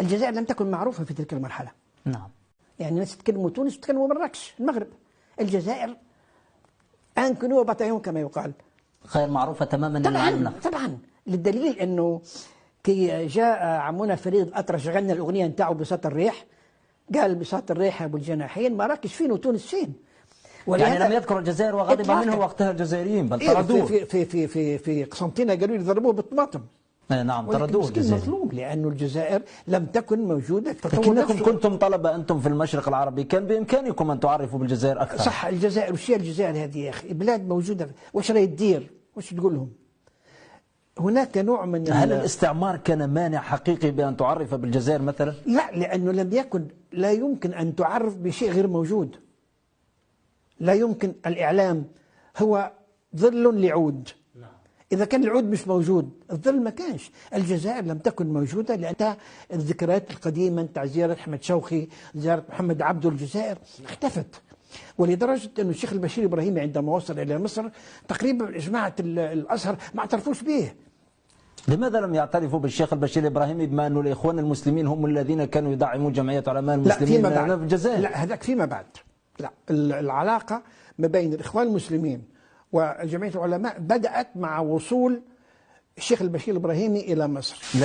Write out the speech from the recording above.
الجزائر لم تكن معروفة في تلك المرحلة. نعم. يعني الناس يتكلموا تونس يتكلموا مراكش المغرب. الجزائر ان كنوا بطيئون كما يقال. غير معروفة تماما للعالم. طبعا للدليل انه كي جاء عمونا فريد الأطرش غنى الاغنيه نتاعو بساط الريح، قال بساط الريح ابو الجناحين، مراكش فين وتونس فين. يعني لم يذكر الجزائر وغضب منه وقتها الجزائريين بل طردوه. في قسنطينة قالوا لي ضربوه بالطماطم. نعم طردوه الجزائر. مظلوم لأنه الجزائر لم تكن موجودة في التطور لكنكم نفسه. كنتم طلبة أنتم في المشرق العربي، كان بإمكانكم أن تعرفوا بالجزائر أكثر. صح. الجزائر وش هي الجزائر هذه يا أخي؟ بلاد موجودة، وش راهي تدير؟ وش تقول لهم؟ هناك نوع من هل الاستعمار كان مانع حقيقي بأن تعرف بالجزائر مثلا؟ لا، لأنه لا يمكن أن تعرف بشيء غير موجود. لا يمكن. الإعلام هو ظل لعود. إذا كان العود مش موجود الظل ما كانش. الجزائر لم تكن موجودة لأنها الذكريات القديمة نتاع زيارة أحمد شوقي، زيارة محمد عبده الجزائر اختفت. ولدرجة أن الشيخ البشير إبراهيمي عندما وصل إلى مصر تقريبا جماعة الأزهر ما اعترفوش به. لماذا لم يعترفوا بالشيخ البشير إبراهيمي بما أن الإخوان المسلمين هم الذين كانوا يدعمون جمعية علماء المسلمين في الجزائر؟ لا، هذاك فيما بعد. لا، العلاقة ما بين الإخوان المسلمين وجمعية العلماء بدأت مع وصول الشيخ البشير الإبراهيمي إلى مصر.